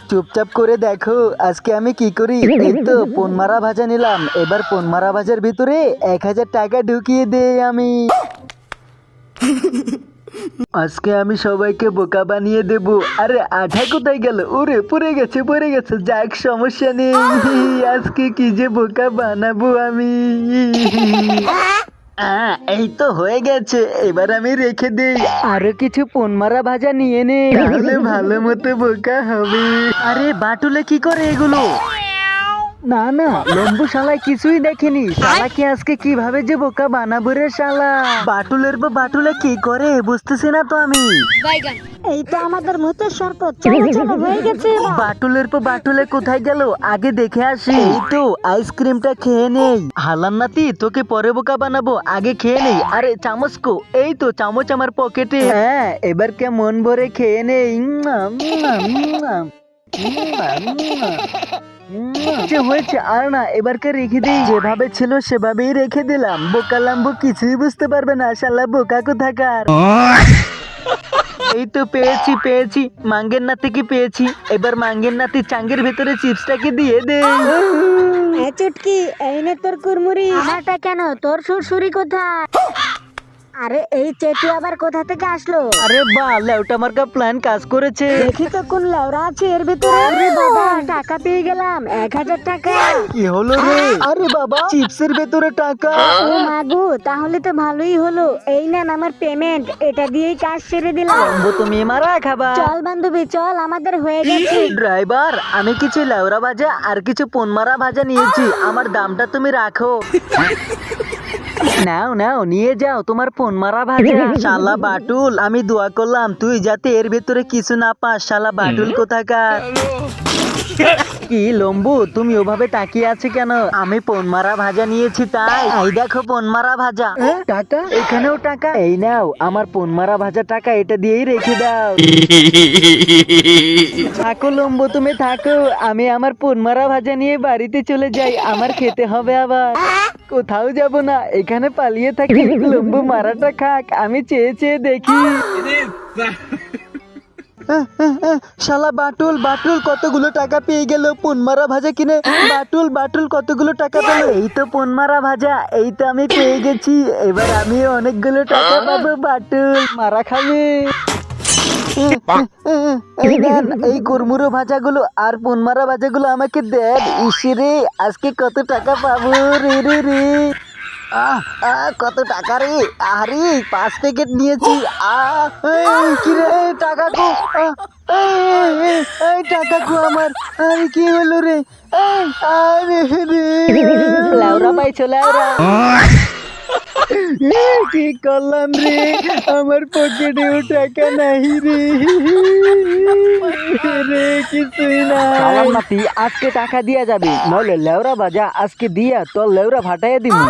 চুপচাপ করে দেখো আজকে আমি কি করি। এই তো পোনমারা ভাজা নিলাম, এবার পোনমারা ভাজার ভিতরে 1000 টাকা ঢুকিয়ে দেই আমি। আজকে আমি সবাইকে বোকা বানিয়ে দেব। আরে আঠা কোথায় গেল? ওরে পড়ে গেছে। যাক সমস্যা নেই, আজকে কি যে বোকা বানাবো আমি। এই তো হয়ে গেছে, এবার আমি রেখে দেই। আরো কিছু পোনমারা ভাজা নিয়ে নে, তাহলে ভালো মতো বোকা হবে। আরে বাটুলে কি করে এগুলো? না লম্বু শালায় কিছুই দেখেনি। শালাকে আজকে কিভাবে যে বোকা বানাবো রে শালা। বাটুলে কি করে বুঝতেছি না তো আমি। এই তো আমাদের মুহূর্তের শরবত, চলো হয়ে গেছে। বাটুলে কোথায় গেল আগে দেখে আসি। এই তো আইসক্রিমটা খেয়ে নেই। হালান নাতি তোকে পরে বোকা বানাবো, আগে খেয়ে নেই। আরে চামচ কো? এই তো চামচ আমার পকেটে। হ্যাঁ এবার কে মন ভরে খেয়ে নেই। হয়েছে আর না, এবারকে রেখে দিই। যেভাবে ছিল সেভাবেই রেখে দিলাম। বোকা লাম্বু কিছুই বুঝতে পারবে না, শালা বোকা কোথাকার। এই তো পেয়েছি মাঙ্গের নাতিকে পেয়েছি। এবার মাঙ্গের নাতি চাঙ্গের ভেতরে চিপসটাকে দিয়ে দে। চুটকি এই নে তোর কুরমুরি। আমারটা কেন? তোর শ্বশুরি কোথায়? আরে এই চেটু আবার কোথা থেকে আসলো? আরে বাহ, লেউটা মার্কা প্ল্যান কাজ করেছে। দেখি তো কোন লেওরা আছে এর ভিতরে। আরে বাবা টাকা পেয়ে গেলাম, 1000 টাকা। কি হলো রে? আরে বাবা চিপসের ভেতরে টাকা। ও মাগো, তাহলে তো ভালোই হলো। এই নেন আমার পেমেন্ট, এটা দিয়েই কাজ সেরে দিলাম। তুমি মারা খাবা। চল বান্ধবী চল, আমাদের হয়ে গেছে। ড্রাইভার আমি কিছু লেউরা ভাজা আর কিছু পোনমারা ভাজা নিয়েছি, আমার দামটা তুমি রাখো। নাও নিয়ে যাও তোমার পোনমারা ভাজা। শালা বাটুল, আমি দোয়া করলাম তুই যাতে এর ভেতরে কিছু না পাস। শালা বাটুল কোথাকার। কি লম্বু তুমি ওভাবে তাকিয়ে আছে কেন? আমি পোনমারা ভাজা নিয়েছি তাই। এই দেখো পোনমারা ভাজা। টাকা? এখানেও টাকা? এই নাও আমার পোনমারা ভাজা টাকা, এটা দিয়েই রেখে দাও। থাকো লম্বু তুমি থাকো, আমি আমার পোনমারা ভাজা নিয়ে বাড়িতে চলে যাই। আমার খেতে হবে আবার। কোথাও যাব না, এখানে পালিয়ে থাকি। লম্বু মারাটা খাক, আমি চেয়ে দেখি। শালা বাটুল কতগুলো টাকা পেয়ে গেল পোনমারা ভাজা কিনে। বাটুল কতগুলো টাকা পেল। এই তো পোনমারা ভাজা, এই তো আমি পেয়ে গেছি। এবার আমি অনেকগুলো টাকা পাবো। বাটুল মারা খাবে। এই কুরমুরো ভাজাগুলো আর পোনমারা ভাজাগুলো আমাকে দেন। ইসরে আজকে কত টাকা পাবো রে। কত টাকা রে? আরে 5 প্যাকেট নিয়েছি। কি রে টাকা কো? টাকা কো আমার? আরে কি হলো রে? আরে রে লাউরা পাইছো লাউরা। কি করলাম রে, আমার পকেটেও টাকা নাই রে কিছুই না। নাতি আজকে টাকা দিয়া যাবে, নইলে লেউরা বাজা আজকে দিয়া তোর লেউরা ফাটাইয়া দিবি।